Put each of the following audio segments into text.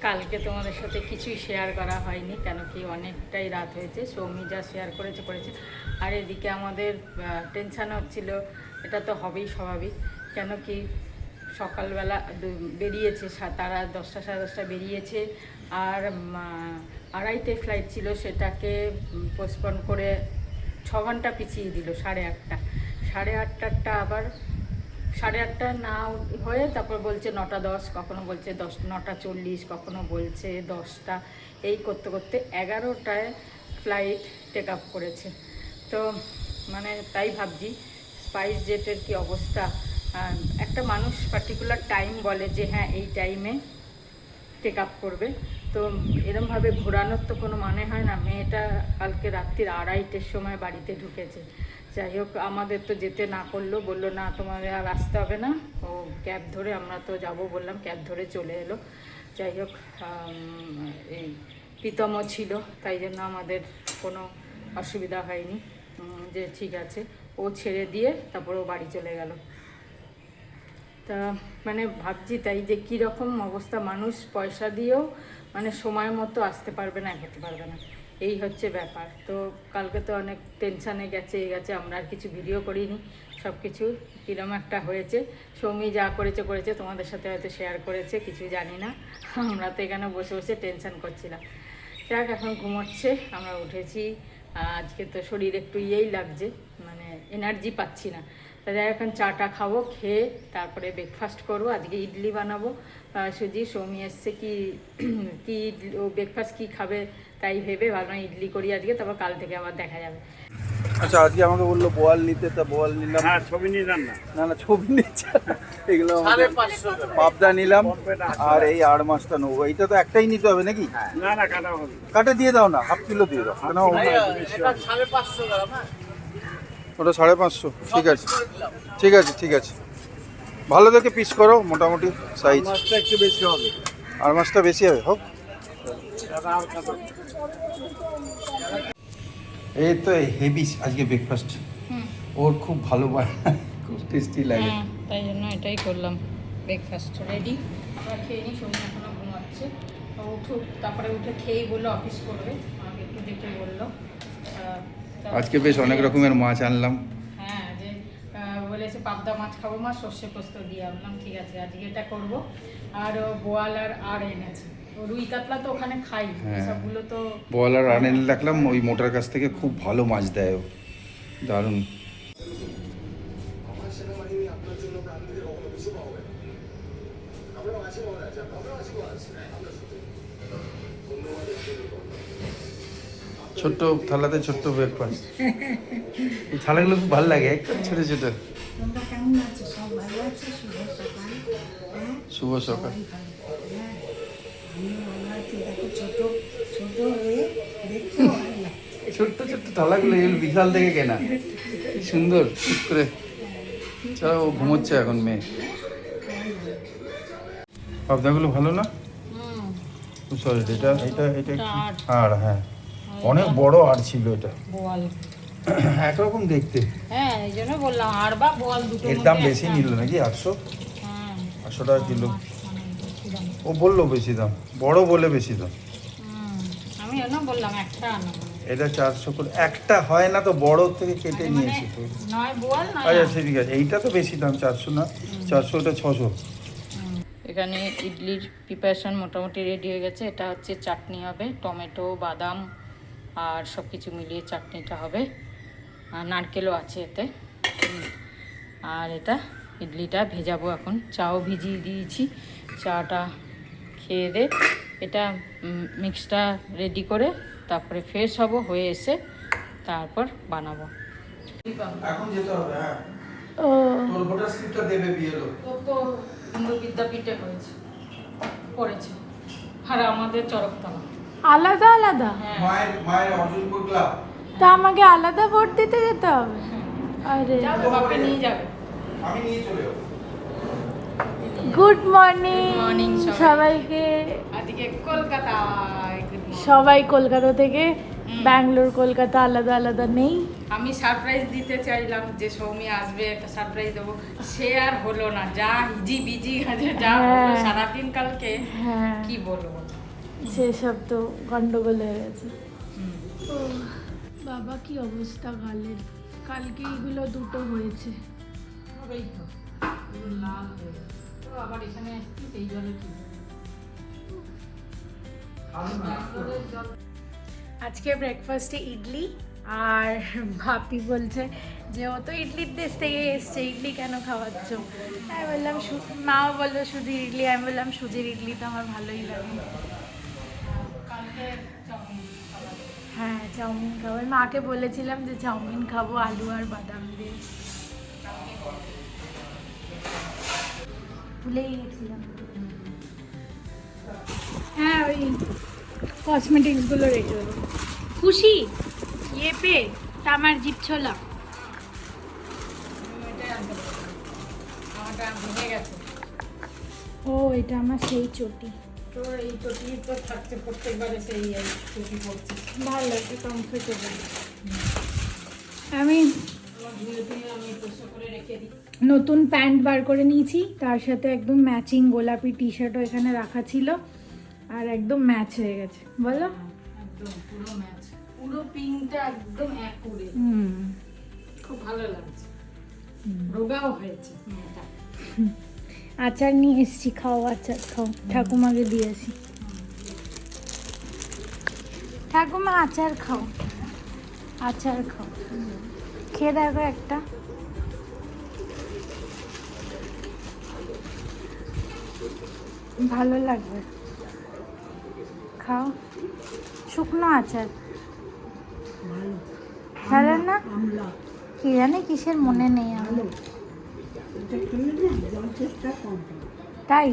কালকে তোমাদের সাথে কিছুই শেয়ার করা হয়নি, কেন কি অনেকটাই রাত হয়েছে। সৌমি যা শেয়ার করেছে। আর এদিকে আমাদের টেনশান হচ্ছিল, এটা তো হবেই স্বাভাবিক, কেন কি সকালবেলা বেরিয়েছে, তারা 10টা সাড়ে 10টা বেরিয়েছে, আর 2:30 ফ্লাইট ছিল, সেটাকে পোস্টপন করে 6 ঘন্টা পিছিয়ে দিল 8:30। 8:30টা আবার 8:30 না হয়ে তারপর বলছে 9:10, কখনো বলছে 9:40, কখনো বলছে 10টা, এই করতে করতে 11টায় ফ্লাইট টেক আপ করেছে। তো মানে তাই ভাবছি স্পাইস জেটের কি অবস্থা। একটা মানুষ পার্টিকুলার টাইম বলে যে হ্যাঁ এই টাইমে টেক আপ করবে, তো এরমভাবে ঘোরানোর তো কোনো মানে হয় না। মেয়েটা কালকে রাত্রির 2:30টার সময় বাড়িতে ঢুকেছে। যাই হোক, আমাদের তো যেতে না করলো, বললো না তোমাদের আর আসতে হবে না, ও ক্যাব ধরে, আমরা তো যাব বললাম, ক্যাব ধরে চলে এলো। যাই হোক, এই প্রীতমও ছিল, তাই জন্য আমাদের কোনো অসুবিধা হয়নি, যে ঠিক আছে, ও ছেড়ে দিয়ে তারপর ও বাড়ি চলে গেল। তা মানে ভাবছি তাই যে কীরকম অবস্থা, মানুষ পয়সা দিয়েও মানে সময় মতো আসতে পারবে না, এগোতে পারবে না, এই হচ্ছে ব্যাপার। তো কালকে তো অনেক টেনশানে গেছে, আমরা আর কিছু ভিডিও করিনি, সব কিছু কীরকম একটা হয়েছে। সৌমি যা করেছে তোমাদের সাথে হয়তো শেয়ার করেছে, কিছু জানি না, আমরা তো এখানে বসে বসে টেনশান করছিলাম। যাক, এখন ঘুমোচ্ছে, আমরা উঠেছি। আজকে তো শরীর একটু ইয়েই লাগছে, মানে এনার্জি পাচ্ছি না। তাহলে এখন চাটা খাবো, খেয়ে তারপরে ব্রেকফাস্ট করবো। আজকে ইডলি বানাবো, সুজি। সৌমি এসছে কি ইডলি, ও ব্রেকফাস্ট কী খাবে তাই ভেবে ভাবলাম ইডলি করি আজকে, তারপর কাল থেকে আবার দেখা যাবে। আচ্ছা, আজকে আমাকে বললো বোয়াল নিতে, তা বোয়াল নিলাম। হ্যাঁ, ছবি নিয়ে যান না। না ছবি নিচ্ছে এগুলো পাবদা নিলাম, আর এই 8 মাছটা নেবো। এইটা তো একটাই নিতে হবে নাকি? না না, কাটা হবে। কাটে দিয়ে দাও না, হাফ কিলো দিয়ে দাও। কেন ওটা 550? ঠিক আছে ঠিক আছে ঠিক আছে, ভালো দেখে পিস করো, মোটামুটি সাইজ। মাছটা একটু বেশি হবে। আর মাছটা বেশি হবে, হোক। এই তো হেভি আজকে ব্রেকফাস্ট, ওর খুব ভালো বানায়, খুব টেস্টি লাগে। তাই জন্য এটাই করলাম, ব্রেকফাস্ট রেডি। আমরা খেয়ে নিই, সৌমি এখনো ঘুমাচ্ছে, উঠুক, তারপরে উঠে খেয়েই বললো অফিস করবে, আমাকে একটু দেখে বললো। আজকে বেশ অনেক রকমের মাছ আনলাম। হ্যাঁ, যে বলেছে পাবদা মাছ খাবো, মাছ সর্ষে পোস্ত দিয়ে। বললাম ঠিক আছে, আজকে এটা করবো। আর বোয়াল আর এনেছে, রুই কাতলা তো ওখানে খাই, সবগুলো তো বোয়াল আর এনে রাখলাম, ওই মোটার কাছ থেকে খুব ভালো মাছ দেয় ও, দারুণ। ছোট্ট থালাতে ছোট্ট ব্রেকফাস্ট, এই থালাগুলো খুব ভালো লাগে, একদম ছোট ছোট। শুভ সকাল। ছোট্ট ছোট্ট থালাগুলো, এগুলো বিশাল থেকে কেনা, কি সুন্দর ঠিক করে। চলো, ও ঘুমোচ্ছে এখন মেয়ে। পাবদাগুলো ভালো না? সরি, এটা এটা এটা আর হ্যাঁ, অনেক বড় আর ছিল এটা, বোয়াল একরকম দেখতে। হ্যাঁ, এই জন্য বললাম, আর বা বোয়াল দুটো এর দাম বেশি নিল নাকি? 800 টাকা কিলো। ও বললো বেশি দাম, বড় বলে বেশি দাম। আমি এর বললাম একটা আনো, এটা 400 করে একটা হয় না তো, বড় থেকে কেটে নিয়েছি তো। নয় বোয়াল নয়। আচ্ছা ঠিক আছে, এইটা তো বেশি দাম, 400 না, 400, ওটা 600। এখানে ইডলির প্রিপারেশন মোটামুটি রেডি হয়ে গেছে। এটা হচ্ছে চাটনি হবে, টমেটো, বাদাম আর সব কিছু মিলিয়ে চাটনিটা হবে, আর নারকেলও আছে এতে। আর এটা ইডলিটা ভেজাবো এখন, চাও ভিজিয়ে দিয়েছি, চাটা খেয়ে দে। এটা মিক্সটা রেডি করে তারপরে ফ্রেশ হব, হয়ে এসে তারপর বানাবো। এখন যেতে হবে। হ্যাঁ, তোর ভোটার স্লিপটা দেবে বিএলও। তো হিন্দু বিদ্যাপীঠে হয়েছে, পড়েছে, আর আমাদের চরকতলা আলাদা আলাদা। মায়ের অর্জুনপুর ক্লাব। তা আমাকে আলাদা ভোট দিতে যেতে হবে? আরে বাপে নিয়ে যাবে। আমি নিয়ে চলে যাবো। গুড মর্নিং মর্নিং সবাইকে। আজকে কলকাতায় সবাই কলকাতা থেকে ব্যাঙ্গালোর কলকাতা আলাদা আলাদা নেই। আমি সারপ্রাইজ দিতে চাইলাম যে সৌমি আসবে, একটা সারপ্রাইজ দেবো, সে আর হলো না। যা হিজি বিজি আছে, যা হলো সারাদিন কালকে, হ্যাঁ কি বলবো। সেসব তো গন্ডগোল হয়ে গেছে। বাবা কি অবস্থা গালের, কালকে এগুলো দুটো হয়েছে। হবেই তো, পুরো লাল হয়ে গেছে। তো আবার এখানে আসছি সেই জলে কি আজকে ব্রেকফাস্টে ইডলি, আর ভাপি বলছে যে ও তো ইডলির দেশ থেকে এসছে, ইডলি কেন খাওয়াচ্ছ? আমি বললাম মাও বললো সুজির ইডলি, আমি বললাম সুজির ইডলি তো আমার ভালোই লাগে। কালকে চাউমিন খাবার। হ্যাঁ চাউমিন খাবো, মাকে বলেছিলাম যে চাউমিন খাবো আলু আর বাদাম দিয়ে, ভুলেই গেছিলাম। হ্যাঁ ওই কসমেটিক্সগুলো রেখে দেবো। খুশি ইয়ে পে তামার জিপ ছোলা। আমারটা ভেঙে গেছে। ও এটা আমার সেই চটি, তো এই চটি তো থাকছে প্রত্যেকবারে, সেই এই চটি পড়ছে। ভালো লাগে, কমফোর্টেবল। আমি আমার ধুয়ে ধুয়ে আমি পোস্ট করে রেখে দিই। নতুন প্যান্ট বার করে নিয়েছি, তার সাথে একদম ম্যাচিং গোলাপি টি শার্টও এখানে রাখা ছিল, আর একদম ম্যাচ হয়ে গেছে বলো। একদম পুরো ম্যাচ, পুরো পিঙ্কটা একদম অ্যাকুরেট, খুব ভালো লাগছে। রোগাও হয়েছে মেয়েটা। আচার নিয়ে এসছি, খাও আচার খাও, ঠাকুমাকে দিয়েছি। ঠাকুমা আচার খাও, আচার খাও, খেয়ে দেখো একটা। ভালো লাগবে, খাও। শুকনো আচার ভালো না, কি জানি কিসের মনে নেই আমার। তাই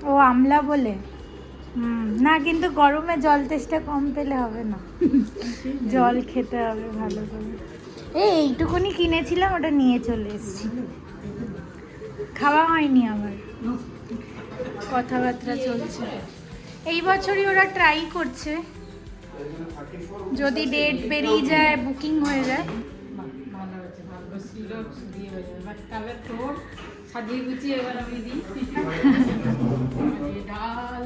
ও আমলা বলে, না কিন্তু গরমে জল তেষ্টা কম পেলে হবে না, জল খেতে হবে ভালো করে। এইটুকুনি কিনেছিলাম, ওটা নিয়ে চলে এসেছি, খাওয়া হয়নি আমার। কথাবার্তা চলছে, এই বছরই ওরা ট্রাই করছে, যদি ডেট বেরিয়ে যায় বুকিং হয়ে যায়। ভালো হয়েছে, ভালো ছিল দিয়ে হয়ে যাবে। বাট তবে তোর সাজিয়ে গুছিয়ে এবার আমি দিই। ডাল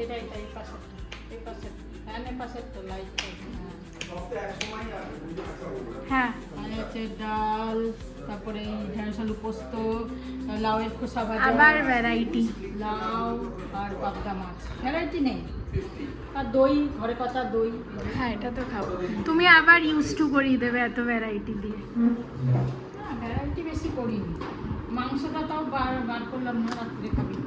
এটা এই পাশেরটা, এই পাশেরটা, হ্যাঁ এই পাশেরটা লাইট। হ্যাঁ মানে হচ্ছে ডাল, তারপরে ঢেঁড়স আলু পোস্ত, লাউয়ের খোসা ভাজা, আবার ভ্যারাইটি, লাউ আর পাবদা মাছ। ভ্যারাইটি নেই, আর দই, ঘরে কথা দই। হ্যাঁ এটা তো খাবো, তুমি আবার ইউজ টু করিয়ে দেবে এত ভ্যারাইটি দিয়ে। না ভ্যারাইটি বেশি করিনি, মাংসটা তাও বার করলাম না, রাত্রে খাবি।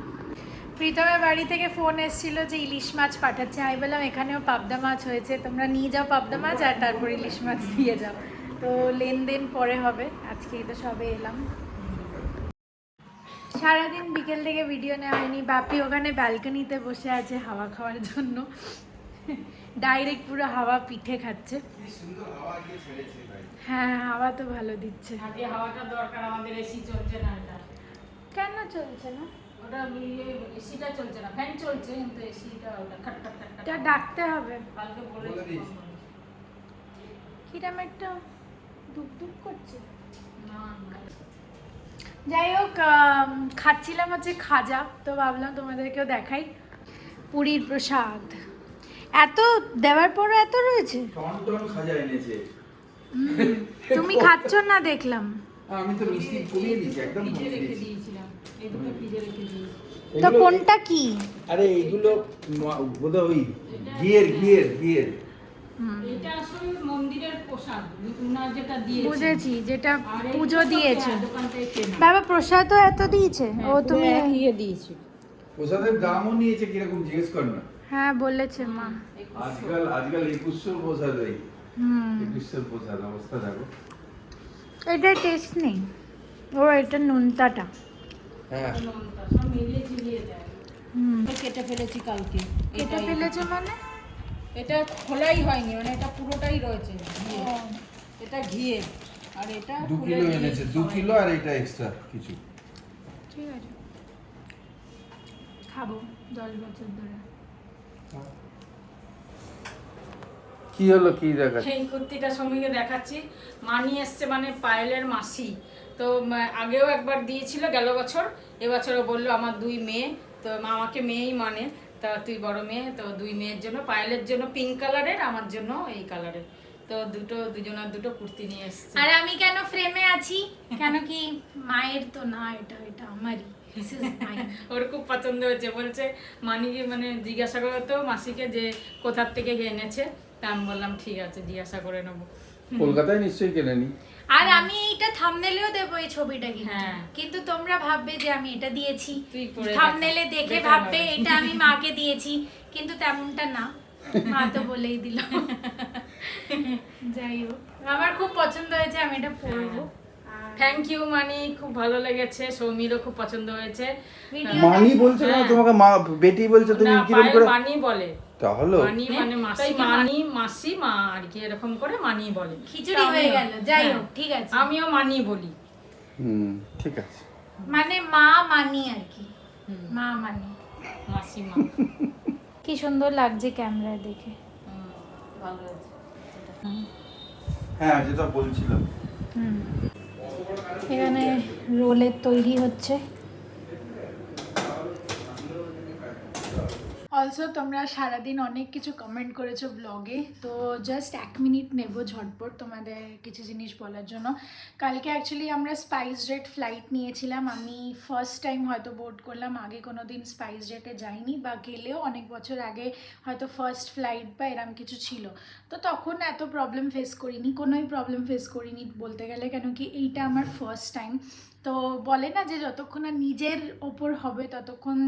প্রীতমের বাড়ি থেকে ফোন এসেছিল যে ইলিশ মাছ পাঠাচ্ছে, আমি বললাম এখানেও পাবদা মাছ হয়েছে, তোমরা নিয়ে যাও পাবদা মাছ আর তারপর ইলিশ মাছ দিয়ে যাও। তো লেনদেন পরে হবে, আজকেই তো সবে এলাম। সারাদিন বিকেল থেকে ভিডিও নেওয়া হয়নি, বাপি ওখানে ব্যালকনিতে বসে আছে হাওয়া খাওয়ার জন্য, ডাইরেক্ট পুরো হাওয়া পিঠে খাচ্ছে। হ্যাঁ হাওয়া তো ভালো দিচ্ছে। আগে হাওয়াটা দরকার আমাদের, এসি চলছে না। এটা কেন চলছে না? ওটা এসিটা চলছে না, ফ্যান চলছে কিন্তু এসিটা ওটা খট খট খট খট। এটা ডাকতে হবে, কালকে বলেছি। কিরম একটা দুপ করছে। না না, যাই হোক, খাচ্ছিলাম হচ্ছে খাজা, তো ভাবলাম তোমাদেরকেও দেখাই। পুরীর প্রসাদ এত দেওয়ার পরও এত রয়েছে, টন খাজা এনেছে। তুমি খাচ্ছ না দেখলাম। আমি তো মিষ্টি কমিয়ে দিয়েছি, একদম ফ্রিজে কমিয়ে রেখে দিয়েছি। দিয়েছিলাম, এই দুটো ফ্রিজে রেখে দিয়েছি। তো কোনটা কি? আরে এইগুলো বোধহয় ওই ঘিয়ের এটা আসলে মন্দিরের প্রসাদ, না যেটা দিয়েছে। বুঝেছি, যেটা আর এই পুজো দুটো দিয়েছে। দোকান থেকে কেনা। বাবা প্রসাদও এত দিয়েছে? ও তুমি ইয়ে দিয়েছি। প্রসাদের দামও নিয়েছে কিরকম জিজ্ঞেস কর না। হ্যাঁ বলেছে মা। আজকাল 2100 প্রসাদ, এই 2100 প্রসাদ অবস্থা দেখো। এটা টেস্ট নেই, ও এটা নুনতাটা। হ্যাঁ সব মিলিয়ে ঝিলিয়ে দেয়। কেটে ফেলেছি কালকে। কেটে ফেলেছো মানে? এটা খোলাই হয়নি, মানে এটা পুরোটাই রয়েছে ঘিয়ে। এটা ঘিয়ে, আর এটা 2 খুলে কিলো দিয়েছি এনেছে, 2 সবাই। কিলো আর এটা এক্সট্রা কিছু। ঠিক আছে, খাবো 10 বছর ধরে। কি হলো, কি দেখা? এই কুর্তিটা সৌমিকে দেখাচ্ছি। মানি এসছে মানে পায়েলের মাসি। তো আগেও একবার দিয়েছিল গেল বছর, এবছরও বললো আমার 2 মেয়ে, তো আমাকে মেয়েই মানে, তা তুই বড় মেয়ে, তো 2 মেয়ের জন্য, পায়েলের জন্য পিঙ্ক কালারের, আমার জন্য এই কালারের, তো দুজনের দুটো কুর্তি নিয়ে এসছে। আর আমি কেন ফ্রেমে আছি, কেন কি মায়ের তো না, এটা আমারই। This is mine. ওর খুব পছন্দ হয়েছে, বলছে মানি মানে জিজ্ঞাসা করতো মাসিকে যে কোথার থেকে এনেছে, তা আমি বললাম ঠিক আছে জিজ্ঞাসা করে নেবো। কলকাতায় নিশ্চয়ই কেনেনি। আর আমি এইটা থাম্বনেলেও দেবো এই ছবিটা কিন্তু। হ্যাঁ। কিন্তু তোমরা ভাববে যে আমি এটা দিয়েছি, তুই পরে থাম্বনেলে দেখা। দেখে বেকার ভাববে হবে। এটা আমি মাকে দিয়েছি, কিন্তু তেমনটা না, মা তো বলেই দিল। যাই হোক, আমার খুব পছন্দ হয়েছে, আমি এটা পরবো। থ্যাংক ইউ মানি, খুব ভালো লেগেছে, সৌমিরও খুব পছন্দ হয়েছে। ভিডিও মানি বলছো না, তোমাকে মা বেটি বলছো, তুমি না, কিরকম পায়েল করে? মানি বলে। তাহলে মানি মানে মাসি, মাসি মা আর কি এরকম করে মানি বলে। খিচুড়ি হয়ে গেল, যাই হোক ঠিক আছে। আমিও মানি বলি। ঠিক আছে। মানে মা মানি আর কি, মা মানি। মাসি মা। কি সুন্দর লাগছে ক্যামেরায় দেখে। ভালো আছে। হ্যাঁ, যেটা বলছিলাম। এখানে রোলের তৈরি হচ্ছে। অলসো তোমরা সারাদিন অনেক কিছু কমেন্ট করেছো ব্লগে, তো জাস্ট 1 মিনিট নেব ঝটপট তোমাদের কিছু জিনিস বলার জন্য। কালকে অ্যাকচুয়ালি আমরা স্পাইস জেট ফ্লাইট নিয়েছিলাম, আমি ফার্স্ট টাইম হয়তো বোর্ড করলাম, আগে কোনো দিন স্পাইস জেটে যাইনি, বা গেলেও অনেক বছর আগে হয়তো ফার্স্ট ফ্লাইট বা এরম কিছু ছিল। তো তখন এত প্রবলেম ফেস করিনি, কোনোই প্রবলেম ফেস করিনি বলতে গেলে, কেন কি এইটা আমার ফার্স্ট টাইম। তো বলে না যে যতক্ষণ না নিজের ওপর হবে ততক্ষণ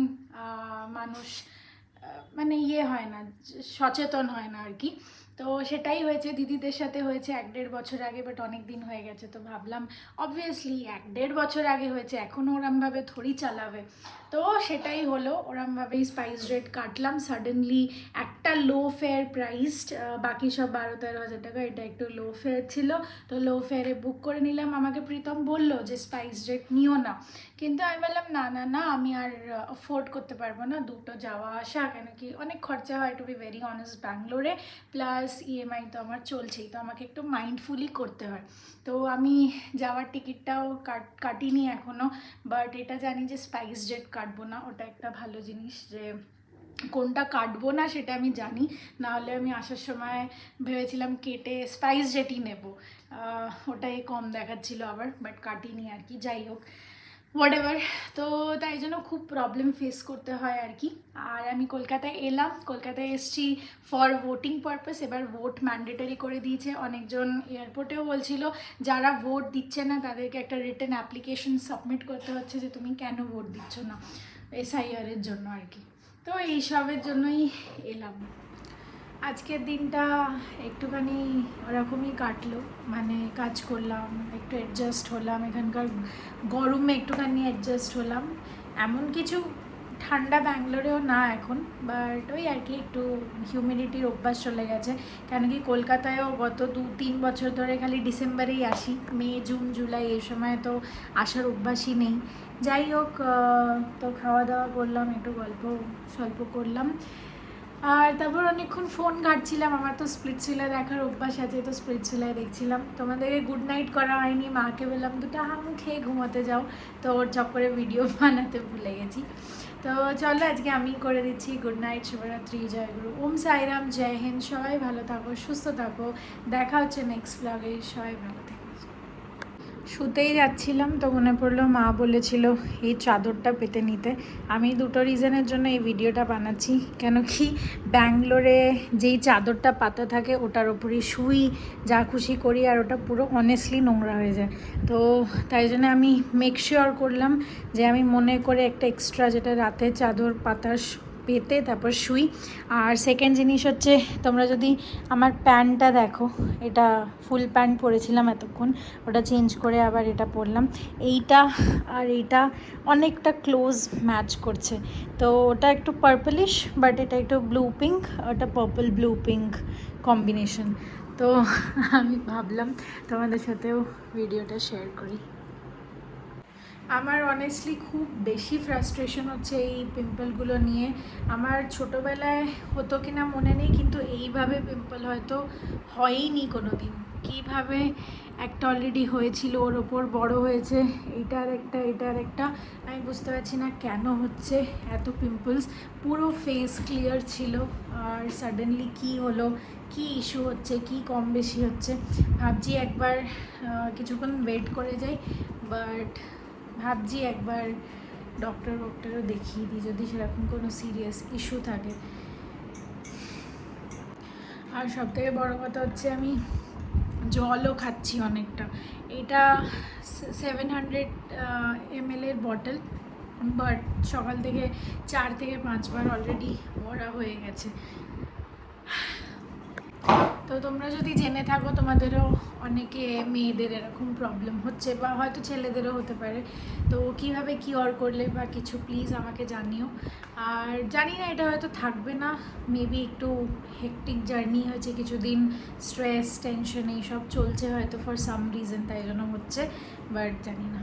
মানুষ মানে ইয়ে হয় না, সচেতন হয় না আর কি। তো সেটাই হয়েছে, দিদিদের সাথে হয়েছে 1-1.5 বছর আগে, বাট অনেক দিন হয়ে গেছে, তো ভাবলাম অবভিয়াসলি 1-1.5 বছর আগে হয়েছে, এখনও ওরমভাবে থরি চালাবে। তো সেটাই হলো, ওরমভাবেই স্পাইস রেট কাটলাম। সাডেনলি একটা লো ফেয়ার প্রাইসড, বাকি সব 12-13 হাজার টাকা, এটা একটু লো ফেয়ার ছিল, তো লো ফেয়ারে বুক করে নিলাম। আমাকে প্রীতম বললো যে স্পাইস রেট নিও না, কিন্তু আমি বললাম না না না, আমি আর অ্যাফোর্ড করতে পারবো না, দুটো যাওয়া আসা, কেন কি অনেক খরচা হয়, টু বি ভেরি অনেস্ট ব্যাঙ্গালোরে, প্লাস ইএমআই তো আমার চলছেই, তো আমাকে একটু মাইন্ডফুলি করতে হয়। তো আমি যাওয়ার টিকিটটাও কাটিনি এখনও, বাট এটা জানি যে স্পাইস জেট কাটবো না, ওটা একটা ভালো জিনিস যে কোনটা কাটবো না সেটা আমি জানি, নাহলে আমি আসার সময় ভেবেছিলাম কেটে স্পাইস জেটই নেব, ওটাই কম দেখাচ্ছিল আবার, বাট কাটিনি আর কি। যাই হোক, হোয়াটএভার, তো তাই জন্য খুব প্রবলেম ফেস করতে হয় আর কি। আর আমি কলকাতায় এলাম, কলকাতায় এসছি ফর ভোটিং পারপাস, এবার ভোট ম্যান্ডেটরি করে দিয়েছে। অনেকজন এয়ারপোর্টেও বলছিল যারা ভোট দিচ্ছে না তাদেরকে একটা রিটেন অ্যাপ্লিকেশন সাবমিট করতে হচ্ছে যে তুমি কেন ভোট দিচ্ছ না, এসআইআরের জন্য আর কি। তো এইসবের জন্যই এলাম। আজকের দিনটা একটুখানি ওরকমই কাটলো, মানে কাজ করলাম, একটু অ্যাডজাস্ট হলাম, এখানকার গরমে একটুখানি অ্যাডজাস্ট হলাম। এমন কিছু ঠান্ডা ব্যাঙ্গালোরেও না এখন, বাট ওই আর কি একটু হিউমিডিটির অভ্যাস চলে গেছে, কেন কি কলকাতায়ও গত 2-3 বছর ধরে খালি ডিসেম্বরেই আসি, মে জুন জুলাই এই সময় তো আসার অভ্যাসই নেই। যাই হোক, তো খাওয়া দাওয়া করলাম, একটু গল্প স্বল্প করলাম, আর তারপর অনেকক্ষণ ফোন ঘাঁটছিলাম। আমার তো স্প্লিট সিলাই দেখার অভ্যাস আছে, তো স্প্লিট সিলাই দেখছিলাম। তোমাদেরকে গুড নাইট করা হয়নি, মাকে বললাম 2টা হাম খেয়ে ঘুমোতে যাও, তো ওর চক্করে ভিডিও বানাতে ভুলে গেছি। তো চলো আজকে আমি করে দিচ্ছি গুড নাইট, শুভরাত্রি, জয় গুরু, ওম সাইরাম, জয় হিন্দ। সবাই ভালো থাকো, সুস্থ থাকো, দেখা হচ্ছে নেক্সট ব্লগে, সবাই ভালো থাকো। শুতেই যাচ্ছিলাম তো মনে পড়লো মা বলেছিল এই চাদরটা পেতে নিতে। আমি 2টো রিজনের জন্য এই ভিডিওটা বানাচ্ছি, কেন কি ব্যাঙ্গালোরে যেই চাদরটা পাতা থাকে ওটার ওপরই শুই, যা খুশি করি, আর ওটা পুরো অনেস্টলি নোংরা হয়ে যায়। তো তাই জন্য আমি মেক শিওর করলাম যে আমি মনে করে একটা এক্সট্রা যেটা রাতে চাদর পাতা পেতে তারপর শুই। আর সেকেন্ড জিনিস হচ্ছে, তোমরা যদি আমার প্যান্টটা দেখো, এটা ফুল প্যান্ট পরেছিলাম এতক্ষণ, ওটা চেঞ্জ করে আবার এটা পরলাম, এইটা আর এইটা অনেকটা ক্লোজ ম্যাচ করছে। তো ওটা একটু পার্পলিশ, বাট এটা একটু ব্লু পিঙ্ক, ওটা পার্পল ব্লু পিঙ্ক কম্বিনেশন। তো আমি ভাবলাম তোমাদের সাথেও ভিডিওটা শেয়ার করি। আমার অনেস্টলি খুব বেশি ফ্রাস্ট্রেশন হচ্ছে এই পিম্পলগুলো নিয়ে। আমার ছোটোবেলায় হতো কি না মনে নেই, কিন্তু এইভাবে পিম্পল হয়তো হয়ইনি কোনো দিন। কীভাবে একটা অলরেডি হয়েছিল, ওর ওপর বড় হয়েছে, এইটার একটা আমি বুঝতে পারছি না কেন হচ্ছে এত পিম্পলস। পুরো ফেস ক্লিয়ার ছিল, আর সাডেনলি কী হলো, কী ইস্যু হচ্ছে, কী কম বেশি হচ্ছে। ভাবছি একবার কিছুক্ষণ ওয়েট করে যাই, বাট ভাবছি একবার ডক্টরও দেখিয়ে দিই যদি সেরকম কোনো সিরিয়াস ইস্যু থাকে। আর সবথেকে বড় কথা হচ্ছে আমি জলও খাচ্ছি অনেকটা। এটা 700 ml এর বটল, বাট সকাল থেকে 4 থেকে 5 বার অলরেডি ভরা হয়ে গেছে। তো তোমরা যদি জেনে থাকো, তোমাদেরও অনেকে মেয়েদের এরকম প্রবলেম হচ্ছে, বা হয়তো ছেলেদেরও হতে পারে, তো কীভাবে কিওর করলে বা কিছু প্লিজ আমাকে জানিও। আর জানি না এটা হয়তো থাকবে না, মেবি একটু হেকটিক জার্নি হয়েছে কিছুদিন, স্ট্রেস টেনশন এইসব চলছে হয়তো ফর সাম রিজন, তাই জন্য হচ্ছে, বাট জানি না।